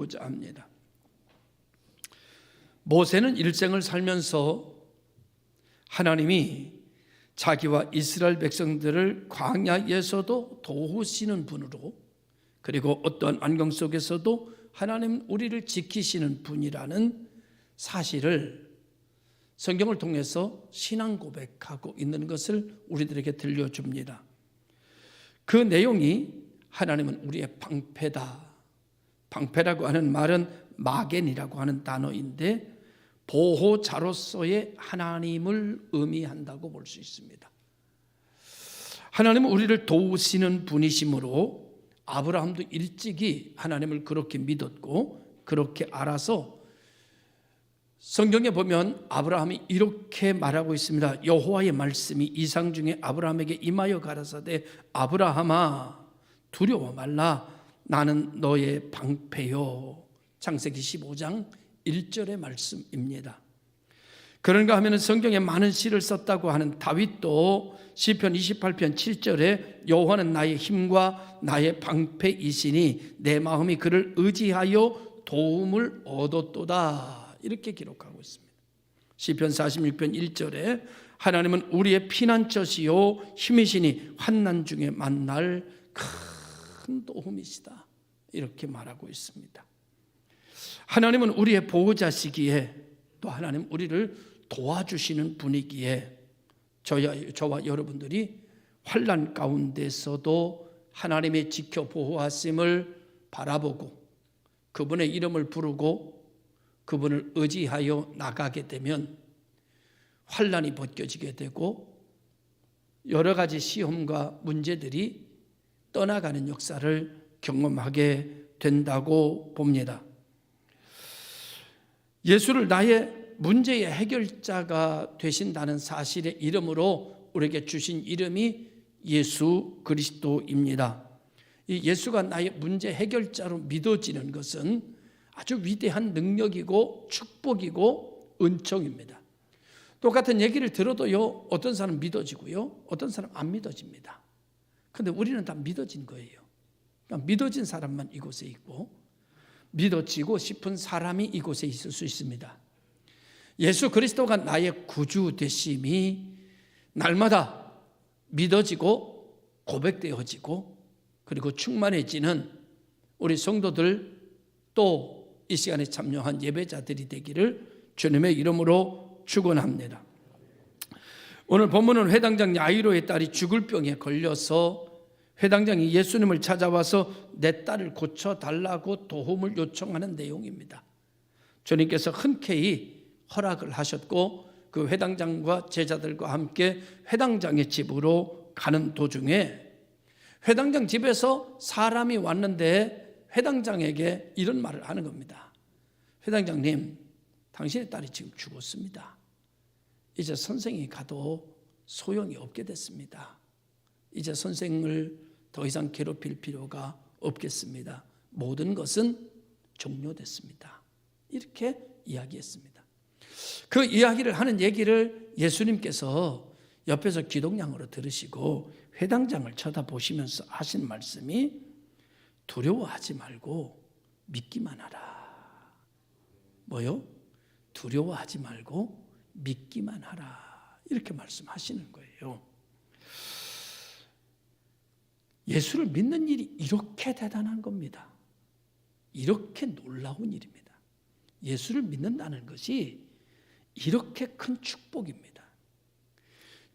배우고자 합니다. 모세는 일생을 살면서 하나님이 자기와 이스라엘 백성들을 광야에서도 도우시는 분으로, 그리고 어떠한 안경 속에서도 하나님 우리를 지키시는 분이라는 사실을 성경을 통해서 신앙 고백하고 있는 것을 우리들에게 들려줍니다. 그 내용이 하나님은 우리의 방패다. 방패라고 하는 말은 마겐이라고 하는 단어인데 보호자로서의 하나님을 의미한다고 볼 수 있습니다. 하나님은 우리를 도우시는 분이시므로 아브라함도 일찍이 하나님을 그렇게 믿었고 그렇게 알아서 성경에 보면 아브라함이 이렇게 말하고 있습니다. 여호와의 말씀이 이상 중에 아브라함에게 임하여 가라사대 아브라함아 두려워 말라 나는 너의 방패요. 창세기 15장 1절의 말씀입니다. 그런가 하면 성경에 많은 시를 썼다고 하는 다윗도 시편 28편 7절에 여호와는 나의 힘과 나의 방패이시니 내 마음이 그를 의지하여 도움을 얻었도다 이렇게 기록하고 있습니다. 시편 46편 1절에 하나님은 우리의 피난처시요 힘이시니 환난 중에 만날 큰 도움이시다 이렇게 말하고 있습니다. 하나님은 우리의 보호자시기에 또 하나님 우리를 도와주시는 분이기에 저와 여러분들이 환난 가운데서도 하나님의 지켜 보호하심을 바라보고 그분의 이름을 부르고 그분을 의지하여 나가게 되면 환난이 벗겨지게 되고 여러 가지 시험과 문제들이 떠나가는 역사를 경험하게 된다고 봅니다. 예수를 나의 문제의 해결자가 되신다는 사실의 이름으로 우리에게 주신 이름이 예수 그리스도입니다. 이 예수가 나의 문제 해결자로 믿어지는 것은 아주 위대한 능력이고 축복이고 은총입니다. 똑같은 얘기를 들어도요, 어떤 사람 믿어지고요, 어떤 사람 안 믿어집니다. 그런데 우리는 다 믿어진 거예요. 그러니까 믿어진 사람만 이곳에 있고 믿어지고 싶은 사람이 이곳에 있을 수 있습니다. 예수 그리스도가 나의 구주 되심이 날마다 믿어지고 고백되어지고 그리고 충만해지는 우리 성도들 또 이 시간에 참여한 예배자들이 되기를 주님의 이름으로 축원합니다. 오늘 본문은 회당장 야이로의 딸이 죽을 병에 걸려서 회당장이 예수님을 찾아와서 내 딸을 고쳐달라고 도움을 요청하는 내용입니다. 주님께서 흔쾌히 허락을 하셨고 그 회당장과 제자들과 함께 회당장의 집으로 가는 도중에 회당장 집에서 사람이 왔는데 회당장에게 이런 말을 하는 겁니다. 회당장님, 당신의 딸이 지금 죽었습니다. 이제 선생이 가도 소용이 없게 됐습니다. 이제 선생을 더 이상 괴롭힐 필요가 없겠습니다. 모든 것은 종료됐습니다. 이렇게 이야기했습니다. 그 이야기를 하는 얘기를 예수님께서 옆에서 기동량으로 들으시고 회당장을 쳐다보시면서 하신 말씀이 두려워하지 말고 믿기만 하라. 뭐요? 두려워하지 말고 믿기만 하라. 이렇게 말씀하시는 거예요. 예수를 믿는 일이 이렇게 대단한 겁니다. 이렇게 놀라운 일입니다. 예수를 믿는다는 것이 이렇게 큰 축복입니다.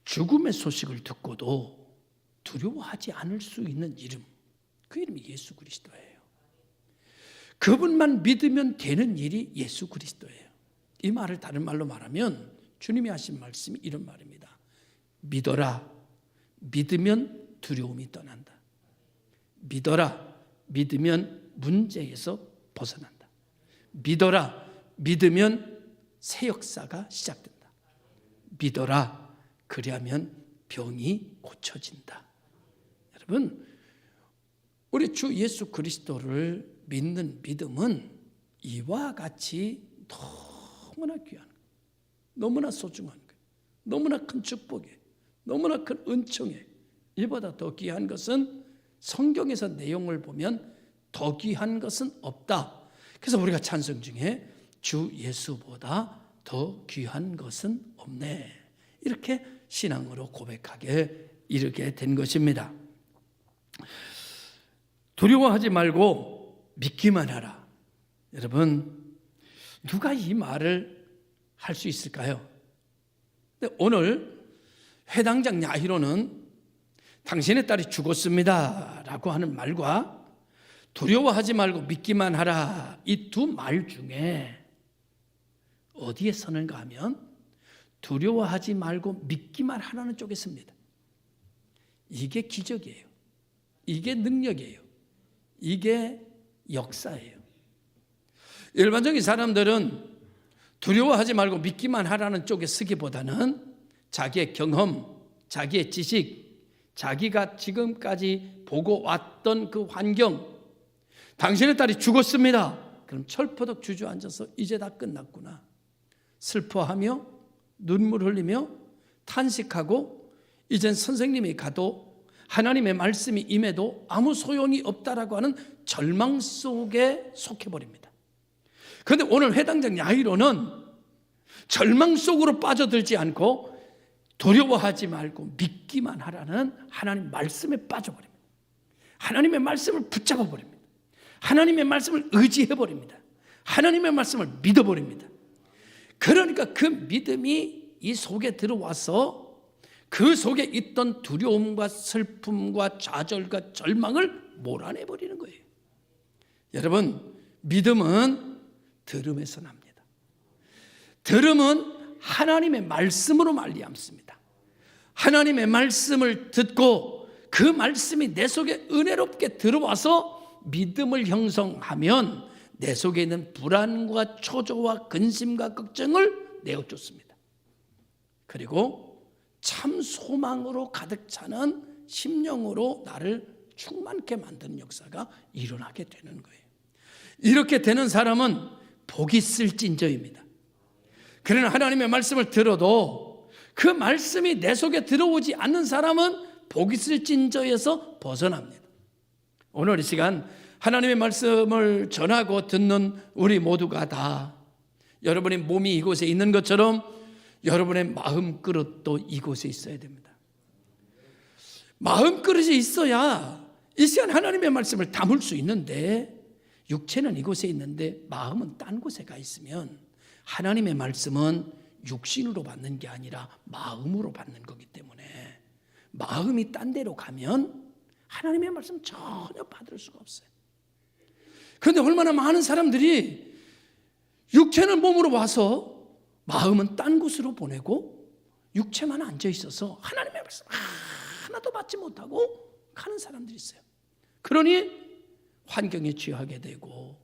죽음의 소식을 듣고도 두려워하지 않을 수 있는 이름, 그 이름이 예수 그리스도예요. 그분만 믿으면 되는 일이 예수 그리스도예요. 이 말을 다른 말로 말하면 주님이 하신 말씀이 이런 말입니다. 믿어라. 믿으면 두려움이 떠난다. 믿어라. 믿으면 문제에서 벗어난다. 믿어라. 믿으면 새 역사가 시작된다. 믿어라. 그리하면 병이 고쳐진다. 여러분, 우리 주 예수 그리스도를 믿는 믿음은 이와 같이 너무나 귀한 거예요. 너무나 소중한 거예요. 너무나 큰 축복이에요. 너무나 큰 은총이에요. 이보다 더 귀한 것은 성경에서 내용을 보면 더 귀한 것은 없다. 그래서 우리가 찬송 중에 주 예수보다 더 귀한 것은 없네, 이렇게 신앙으로 고백하게 이르게 된 것입니다. 두려워하지 말고 믿기만 하라. 여러분, 누가 이 말을 할 수 있을까요? 근데 오늘 회당장 야히로는 당신의 딸이 죽었습니다 라고 하는 말과 두려워하지 말고 믿기만 하라, 이 두 말 중에 어디에 서는가 하면 두려워하지 말고 믿기만 하라는 쪽에 섭니다. 이게 기적이에요. 이게 능력이에요. 이게 역사예요. 일반적인 사람들은 두려워하지 말고 믿기만 하라는 쪽에 서기보다는 자기의 경험, 자기의 지식, 자기가 지금까지 보고 왔던 그 환경, 당신의 딸이 죽었습니다. 그럼 철퍼덕 주저앉아서 이제 다 끝났구나, 슬퍼하며 눈물 흘리며 탄식하고 이젠 선생님이 가도 하나님의 말씀이 임해도 아무 소용이 없다라고 하는 절망 속에 속해버립니다. 그런데 오늘 회당장 야히로는 절망 속으로 빠져들지 않고 두려워하지 말고 믿기만 하라는 하나님 말씀에 빠져버립니다. 하나님의 말씀을 붙잡아버립니다. 하나님의 말씀을 의지해버립니다. 하나님의 말씀을 믿어버립니다. 그러니까 그 믿음이 이 속에 들어와서 그 속에 있던 두려움과 슬픔과 좌절과 절망을 몰아내버리는 거예요. 여러분, 믿음은 들음에서 납니다. 들음은 하나님의 말씀으로 말미암습니다. 하나님의 말씀을 듣고 그 말씀이 내 속에 은혜롭게 들어와서 믿음을 형성하면 내 속에 있는 불안과 초조와 근심과 걱정을 내어쫓습니다. 그리고 참 소망으로 가득 차는 심령으로 나를 충만케 만드는 역사가 일어나게 되는 거예요. 이렇게 되는 사람은 복이 있을진저입니다. 그러나 하나님의 말씀을 들어도 그 말씀이 내 속에 들어오지 않는 사람은 복이 있을진저에서 벗어납니다. 오늘 이 시간 하나님의 말씀을 전하고 듣는 우리 모두가 다 여러분의 몸이 이곳에 있는 것처럼 여러분의 마음 그릇도 이곳에 있어야 됩니다. 마음 그릇이 있어야 이 시간 하나님의 말씀을 담을 수 있는데, 육체는 이곳에 있는데 마음은 딴 곳에 가 있으면 하나님의 말씀은 육신으로 받는 게 아니라 마음으로 받는 거기 때문에 마음이 딴 데로 가면 하나님의 말씀 전혀 받을 수가 없어요. 그런데 얼마나 많은 사람들이 육체는 몸으로 와서 마음은 딴 곳으로 보내고 육체만 앉아 있어서 하나님의 말씀 하나도 받지 못하고 가는 사람들이 있어요. 그러니 환경에 취하게 되고,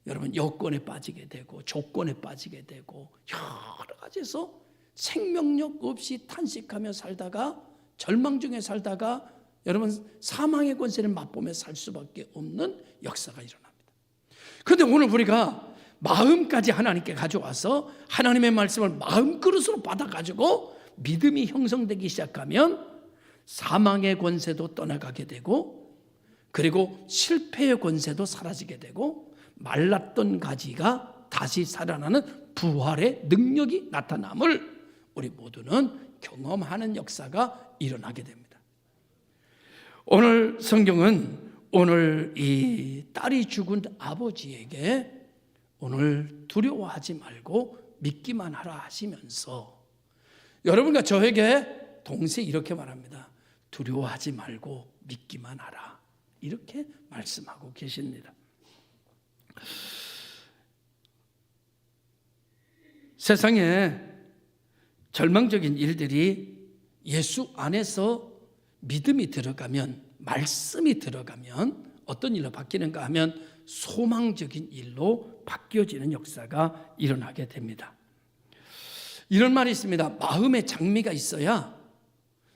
여러분 여건에 빠지게 되고, 조건에 빠지게 되고, 여러 가지에서 생명력 없이 탄식하며 살다가, 절망 중에 살다가 여러분 사망의 권세를 맛보며 살 수밖에 없는 역사가 일어납니다. 그런데 오늘 우리가 마음까지 하나님께 가져와서 하나님의 말씀을 마음 그릇으로 받아가지고 믿음이 형성되기 시작하면 사망의 권세도 떠나가게 되고, 그리고 실패의 권세도 사라지게 되고, 말랐던 가지가 다시 살아나는 부활의 능력이 나타남을 우리 모두는 경험하는 역사가 일어나게 됩니다. 오늘 성경은 오늘 이 딸이 죽은 아버지에게 오늘 두려워하지 말고 믿기만 하라 하시면서 여러분과 저에게 동시에 이렇게 말합니다. 두려워하지 말고 믿기만 하라, 이렇게 말씀하고 계십니다. 세상에 절망적인 일들이 예수 안에서 믿음이 들어가면, 말씀이 들어가면 어떤 일로 바뀌는가 하면 소망적인 일로 바뀌어지는 역사가 일어나게 됩니다. 이런 말이 있습니다. 마음에 장미가 있어야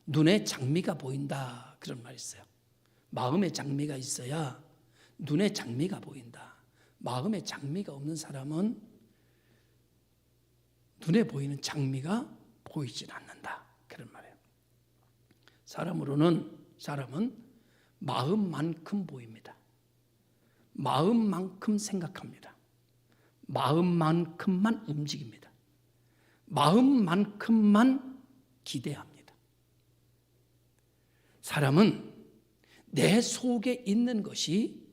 눈에 장미가 보인다, 그런 말이 있어요. 마음에 장미가 있어야 눈에 장미가 보인다. 마음에 장미가 없는 사람은 눈에 보이는 장미가 보이질 않는다, 그런 말이에요. 사람은 마음만큼 보입니다. 마음만큼 생각합니다. 마음만큼만 움직입니다. 마음만큼만 기대합니다. 사람은 내 속에 있는 것이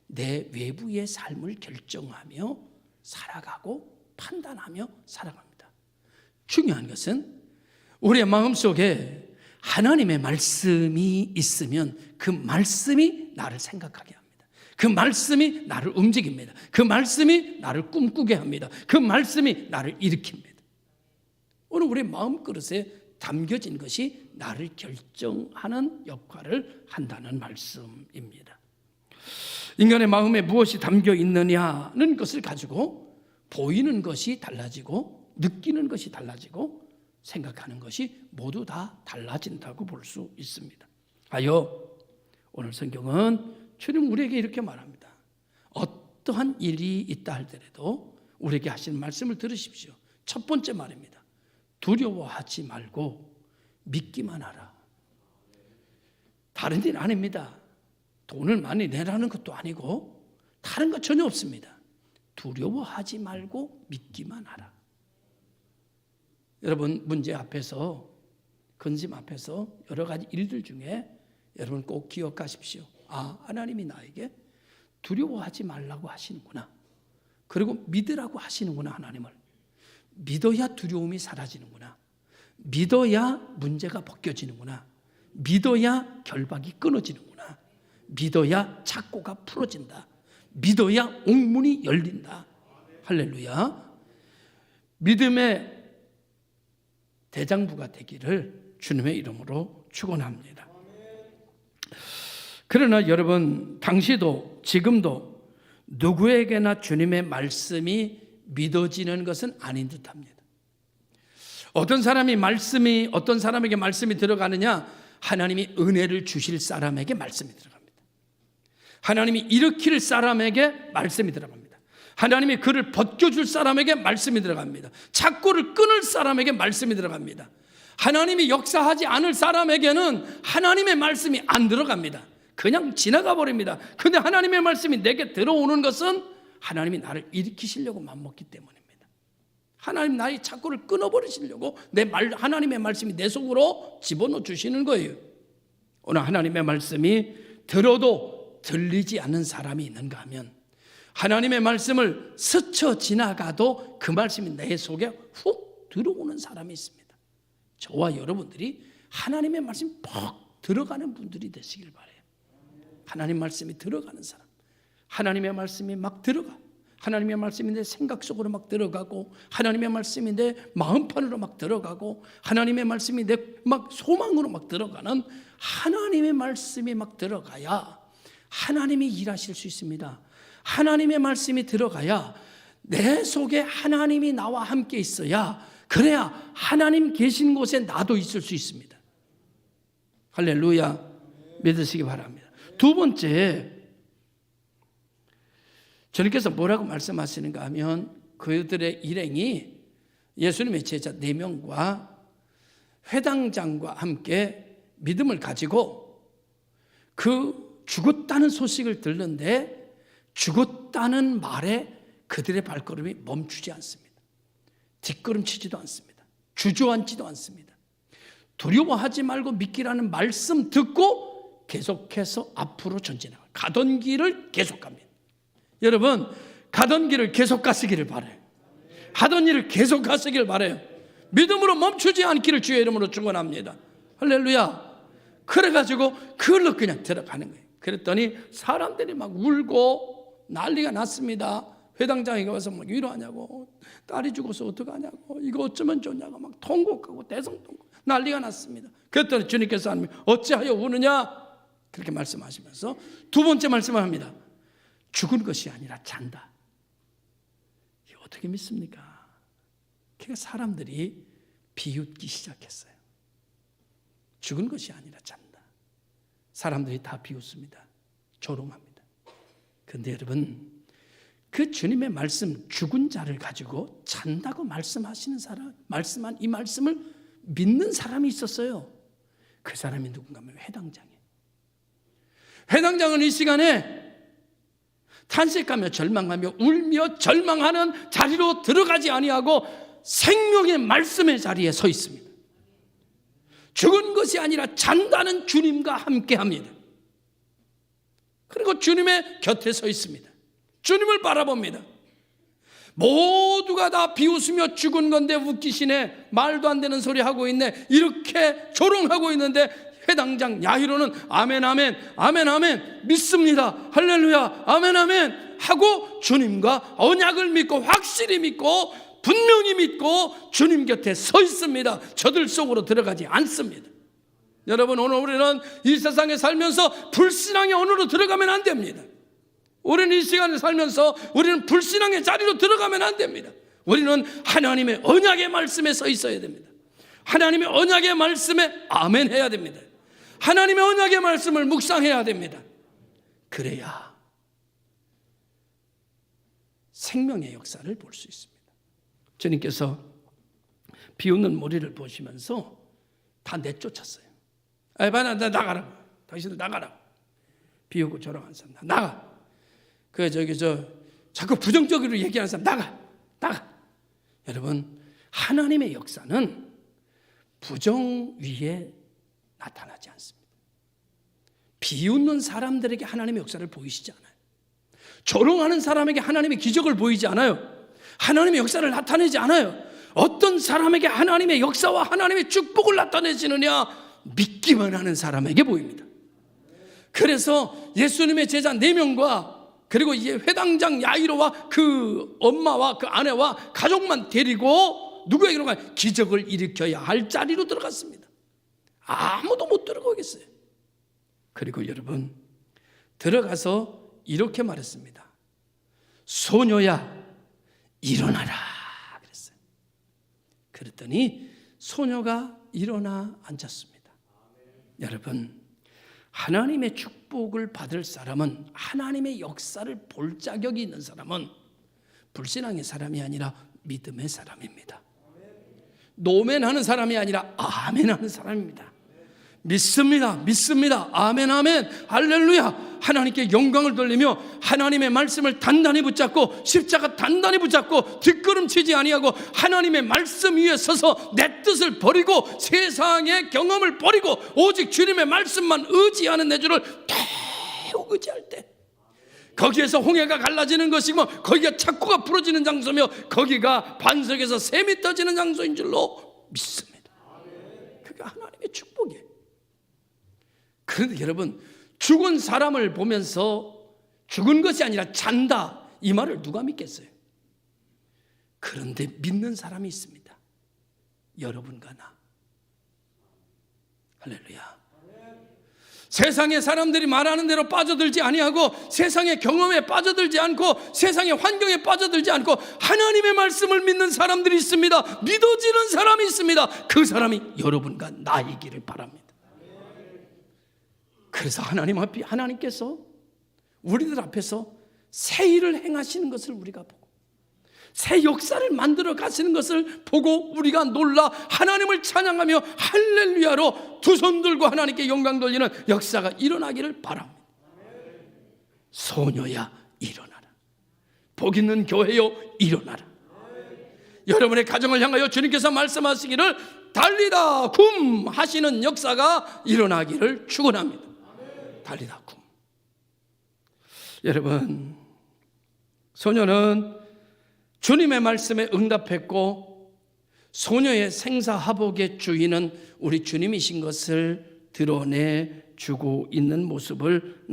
내 외부의 삶을 결정하며 살아가고 판단하며 살아갑니다. 중요한 것은 우리의 마음속에 하나님의 말씀이 있으면 그 말씀이 나를 생각하게 합니다. 그 말씀이 나를 움직입니다. 그 말씀이 나를 꿈꾸게 합니다. 그 말씀이 나를 일으킵니다. 오늘 우리의 마음그릇에 담겨진 것이 나를 결정하는 역할을 한다는 말씀입니다. 인간의 마음에 무엇이 담겨 있느냐는 것을 가지고 보이는 것이 달라지고 느끼는 것이 달라지고 생각하는 것이 모두 다 달라진다고 볼 수 있습니다. 하여 오늘 성경은 주님 우리에게 이렇게 말합니다. 어떠한 일이 있다 할때라도 우리에게 하시는 말씀을 들으십시오. 첫 번째 말입니다. 두려워하지 말고 믿기만 하라. 다른 일 아닙니다. 돈을 많이 내라는 것도 아니고 다른 것 전혀 없습니다. 두려워하지 말고 믿기만 하라. 여러분 문제 앞에서 근심 앞에서 여러 가지 일들 중에 여러분 꼭 기억하십시오. 하나님이 나에게 두려워하지 말라고 하시는구나. 그리고 믿으라고 하시는구나. 하나님을 믿어야 두려움이 사라지는구나. 믿어야 문제가 벗겨지는구나. 믿어야 결박이 끊어지는구나. 믿어야 착고가 풀어진다. 믿어야 옥문이 열린다. 할렐루야. 믿음의 대장부가 되기를 주님의 이름으로 축원합니다. 그러나 여러분 당시도 지금도 누구에게나 주님의 말씀이 믿어지는 것은 아닌 듯합니다. 어떤 사람에게 말씀이 들어가느냐? 하나님이 은혜를 주실 사람에게 말씀이 들어갑니다. 하나님이 일으킬 사람에게 말씀이 들어갑니다. 하나님이 그를 벗겨줄 사람에게 말씀이 들어갑니다. 착고를 끊을 사람에게 말씀이 들어갑니다. 하나님이 역사하지 않을 사람에게는 하나님의 말씀이 안 들어갑니다. 그냥 지나가 버립니다. 그런데 하나님의 말씀이 내게 들어오는 것은 하나님이 나를 일으키시려고 맘먹기 때문입니다. 하나님 나의 착고를 끊어버리시려고 하나님의 말씀이 내 속으로 집어넣어 주시는 거예요. 오늘 하나님의 말씀이 들어도 들리지 않는 사람이 있는가 하면 하나님의 말씀을 스쳐 지나가도 그 말씀이 내 속에 훅 들어오는 사람이 있습니다. 저와 여러분들이 하나님의 말씀이 퍽 들어가는 분들이 되시길 바라요. 하나님 말씀이 들어가는 사람, 하나님의 말씀이 막 들어가, 하나님의 말씀이 내 생각 속으로 막 들어가고, 하나님의 말씀이 내 마음판으로 막 들어가고, 하나님의 말씀이 내 막 소망으로 막 들어가는 하나님의 말씀이 막 들어가야 하나님이 일하실 수 있습니다. 하나님의 말씀이 들어가야 내 속에 하나님이 나와 함께 있어야, 그래야 하나님 계신 곳에 나도 있을 수 있습니다. 할렐루야. 믿으시기 바랍니다. 두 번째, 주님께서 뭐라고 말씀하시는가 하면 그들의 일행이 예수님의 제자 4명과 회당장과 함께 믿음을 가지고 그 죽었다는 소식을 듣는데 죽었다는 말에 그들의 발걸음이 멈추지 않습니다. 뒷걸음치지도 않습니다. 주저앉지도 않습니다. 두려워하지 말고 믿기라는 말씀 듣고 계속해서 앞으로 전진해요. 가던 길을 계속 갑니다. 여러분 가던 길을 계속 가시기를 바라요. 하던 일을 계속 가시기를 바라요. 믿음으로 멈추지 않기를 주의 이름으로 축원합니다. 할렐루야. 그래가지고 그걸로 그냥 들어가는 거예요. 그랬더니 사람들이 막 울고 난리가 났습니다. 회당장에 가서 막 위로하냐고, 딸이 죽어서 어떡하냐고, 이거 어쩌면 좋냐고 막 통곡하고 대성통곡 난리가 났습니다. 그랬더니 주님께서 하나님 어찌하여 우느냐 그렇게 말씀하시면서 두 번째 말씀을 합니다. 죽은 것이 아니라 잔다. 이거 어떻게 믿습니까? 그러니까 사람들이 비웃기 시작했어요. 죽은 것이 아니라 잔다. 사람들이 다 비웃습니다. 조롱합니다. 그런데 여러분 그 주님의 말씀, 죽은 자를 가지고 잔다고 말씀하시는 사람, 말씀한 이 말씀을 믿는 사람이 있었어요. 그 사람이 누군가 하면 회당장이에요. 회당장은 이 시간에 탄식하며 절망하며 울며 절망하는 자리로 들어가지 아니하고 생명의 말씀의 자리에 서 있습니다. 죽은 것이 아니라 잔다는 주님과 함께합니다. 그리고 주님의 곁에 서 있습니다. 주님을 바라봅니다. 모두가 다 비웃으며 죽은 건데 웃기시네, 말도 안 되는 소리 하고 있네, 이렇게 조롱하고 있는데 회당장 야이로는 아멘 아멘 아멘 아멘 믿습니다, 할렐루야 아멘 아멘 하고 주님과 언약을 믿고 확실히 믿고 분명히 믿고 주님 곁에 서 있습니다. 저들 속으로 들어가지 않습니다. 여러분, 오늘 우리는 이 세상에 살면서 불신앙의 언어로 들어가면 안 됩니다. 우리는 이 시간을 살면서 우리는 불신앙의 자리로 들어가면 안 됩니다. 우리는 하나님의 언약의 말씀에 서 있어야 됩니다. 하나님의 언약의 말씀에 아멘 해야 됩니다. 하나님의 언약의 말씀을 묵상해야 됩니다. 그래야 생명의 역사를 볼 수 있습니다. 주님께서 비웃는 무리를 보시면서 다 내쫓았어요. 나 나가라. 당신들 나가라. 비웃고 조롱하는 사람 나가. 자꾸 부정적으로 얘기하는 사람 나가. 여러분, 하나님의 역사는 부정 위에 나타나지 않습니다. 비웃는 사람들에게 하나님의 역사를 보이시지 않아요. 조롱하는 사람에게 하나님의 기적을 보이지 않아요. 하나님의 역사를 나타내지 않아요. 어떤 사람에게 하나님의 역사와 하나님의 축복을 나타내시느냐? 믿기만 하는 사람에게 보입니다. 그래서 예수님의 제자 4명과 그리고 이 회당장 야이로와 그 엄마와 그 아내와 가족만 데리고 누구에게로 가요? 기적을 일으켜야 할 자리로 들어갔습니다. 아무도 못 들어가겠어요. 그리고 여러분, 들어가서 이렇게 말했습니다. 소녀야, 일어나라 그랬어요. 그랬더니 소녀가 일어나 앉았습니다. 여러분, 하나님의 축복을 받을 사람은, 하나님의 역사를 볼 자격이 있는 사람은 불신앙의 사람이 아니라 믿음의 사람입니다. 노멘하는 사람이 아니라 아멘하는 사람입니다. 믿습니다. 아멘 아멘 할렐루야. 하나님께 영광을 돌리며 하나님의 말씀을 단단히 붙잡고 십자가 단단히 붙잡고 뒷걸음치지 아니하고 하나님의 말씀 위에 서서 내 뜻을 버리고 세상의 경험을 버리고 오직 주님의 말씀만 의지하는 내 주를 더욱 의지할 때, 거기에서 홍해가 갈라지는 것이고 거기가 착고가 부러지는 장소며 거기가 반석에서 샘이 떠지는 장소인 줄로 믿습니다. 그게 하나님의 축복이에요. 그런데 여러분, 죽은 사람을 보면서 죽은 것이 아니라 잔다, 이 말을 누가 믿겠어요? 그런데 믿는 사람이 있습니다. 여러분과 나. 할렐루야. 세상의 사람들이 말하는 대로 빠져들지 아니하고 세상의 경험에 빠져들지 않고 세상의 환경에 빠져들지 않고 하나님의 말씀을 믿는 사람들이 있습니다. 믿어지는 사람이 있습니다. 그 사람이 여러분과 나이기를 바랍니다. 그래서 하나님께서 우리들 앞에서 새 일을 행하시는 것을 우리가 보고 새 역사를 만들어 가시는 것을 보고 우리가 놀라 하나님을 찬양하며 할렐루야로 두 손 들고 하나님께 영광 돌리는 역사가 일어나기를 바랍니다. 소녀야, 일어나라. 복 있는 교회요, 일어나라. 여러분의 가정을 향하여 주님께서 말씀하시기를 달리다 굼 하시는 역사가 일어나기를 축원합니다. 달리다 굼. 여러분, 소녀는 주님의 말씀에 응답했고 소녀의 생사화복의 주인은 우리 주님이신 것을 드러내주고 있는 모습을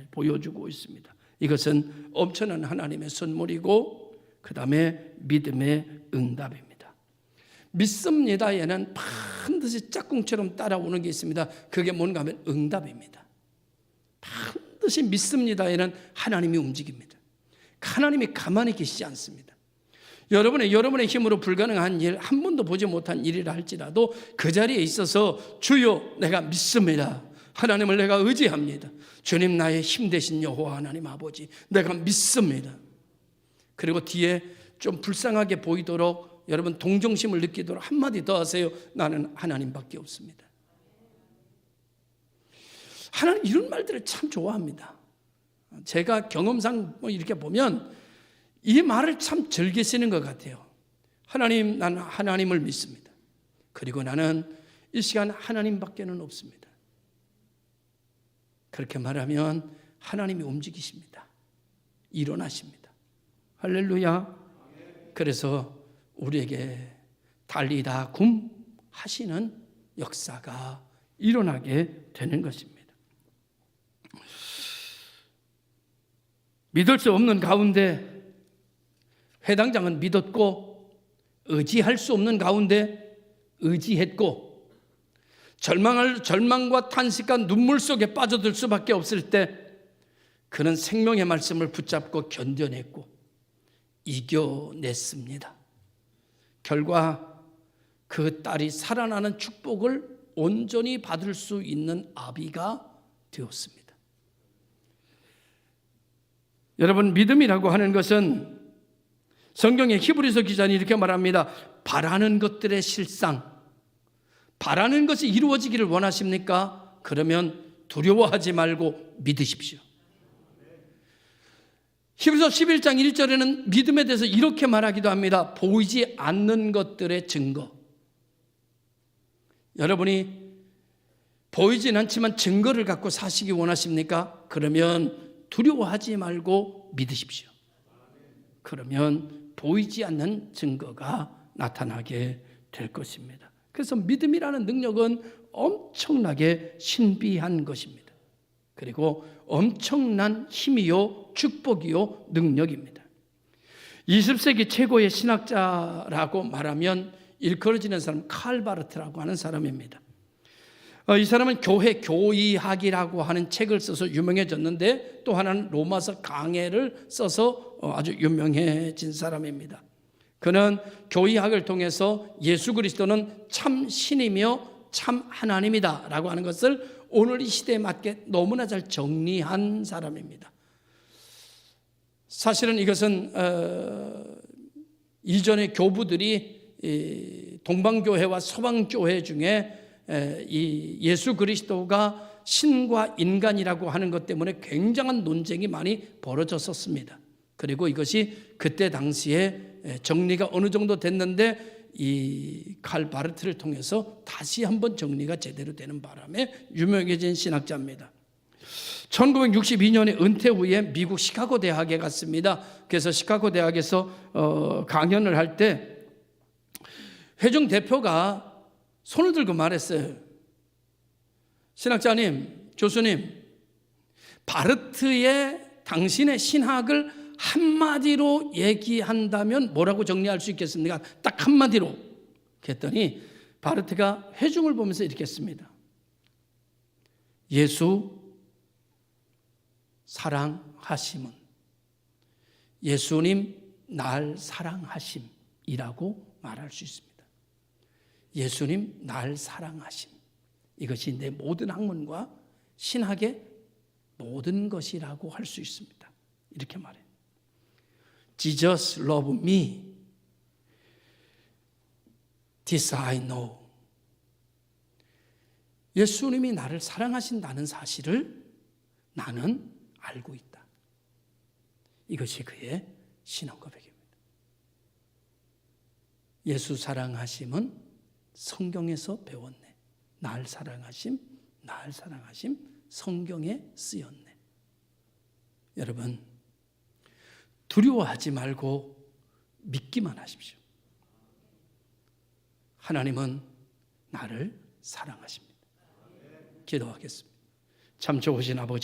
보여주고 있습니다. 이것은 엄청난 하나님의 선물이고 그 다음에 믿음의 응답입니다. 믿습니다에는 반드시 짝꿍처럼 따라오는 게 있습니다. 그게 뭔가 하면 응답입니다. 반드시 믿습니다에는 하나님이 움직입니다. 하나님이 가만히 계시지 않습니다. 여러분의 힘으로 불가능한 일, 한 번도 보지 못한 일이라 할지라도 그 자리에 있어서 주여 내가 믿습니다. 하나님을 내가 의지합니다. 주님 나의 힘 되신 여호와 하나님 아버지 내가 믿습니다. 그리고 뒤에 좀 불쌍하게 보이도록 여러분 동정심을 느끼도록 한마디 더 하세요. 나는 하나님밖에 없습니다. 하나님 이런 말들을 참 좋아합니다. 제가 경험상 이렇게 보면 이 말을 참 즐겨 쓰는 것 같아요. 하나님, 나는 하나님을 믿습니다. 그리고 나는 이 시간 하나님밖에는 없습니다. 그렇게 말하면 하나님이 움직이십니다. 일어나십니다. 할렐루야. 그래서 우리에게 달리다 굼 하시는 역사가 일어나게 되는 것입니다. 믿을 수 없는 가운데 회당장은 믿었고, 의지할 수 없는 가운데 의지했고, 절망과 탄식과 눈물 속에 빠져들 수밖에 없을 때 그는 생명의 말씀을 붙잡고 견뎌냈고 이겨냈습니다. 결과 그 딸이 살아나는 축복을 온전히 받을 수 있는 아비가 되었습니다. 여러분, 믿음이라고 하는 것은 성경의 히브리서 기자는 이렇게 말합니다. 바라는 것들의 실상, 바라는 것이 이루어지기를 원하십니까? 그러면 두려워하지 말고 믿으십시오. 히브리서 11장 1절에는 믿음에 대해서 이렇게 말하기도 합니다. 보이지 않는 것들의 증거. 여러분이 보이진 않지만 증거를 갖고 사시기 원하십니까? 그러면 두려워하지 말고 믿으십시오. 그러면 보이지 않는 증거가 나타나게 될 것입니다. 그래서 믿음이라는 능력은 엄청나게 신비한 것입니다. 그리고 엄청난 힘이요, 축복이요, 능력입니다. 20세기 최고의 신학자라고 말하면 일컬어지는 사람 칼 바르트라고 하는 사람입니다. 이 사람은 교의학이라고 하는 책을 써서 유명해졌는데, 또 하나는 로마서 강해를 써서 아주 유명해진 사람입니다. 그는 교의학을 통해서 예수 그리스도는 참 신이며 참 하나님이다 라고 하는 것을 오늘 이 시대에 맞게 너무나 잘 정리한 사람입니다. 사실은 이것은 이전의 교부들이 동방교회와 서방교회 중에 이 예수 그리스도가 신과 인간이라고 하는 것 때문에 굉장한 논쟁이 많이 벌어졌었습니다. 그리고 이것이 그때 당시에 정리가 어느 정도 됐는데 이 칼 바르트를 통해서 다시 한번 정리가 제대로 되는 바람에 유명해진 신학자입니다. 1962년에 은퇴 후에 미국 시카고 대학에 갔습니다. 그래서 시카고 대학에서 강연을 할 때 회중 대표가 손을 들고 말했어요. 신학자님, 교수님, 바르트의 당신의 신학을 한마디로 얘기한다면 뭐라고 정리할 수 있겠습니까? 딱 한마디로. 그랬더니 바르트가 회중을 보면서 이렇게 했습니다. 예수 사랑하심은 예수님 날 사랑하심이라고 말할 수 있습니다. 예수님 날 사랑하심. 이것이 내 모든 학문과 신학의 모든 것이라고 할 수 있습니다. 이렇게 말해요. Jesus loved me. This I know. 예수님이 나를 사랑하신다는 사실을 나는 알고 있다. 이것이 그의 신앙 고백입니다. 예수 사랑하심은 성경에서 배웠네. 날 사랑하심, 성경에 쓰였네. 여러분, 두려워하지 말고 믿기만 하십시오. 하나님은 나를 사랑하십니다. 기도하겠습니다. 참 좋으신 아버지,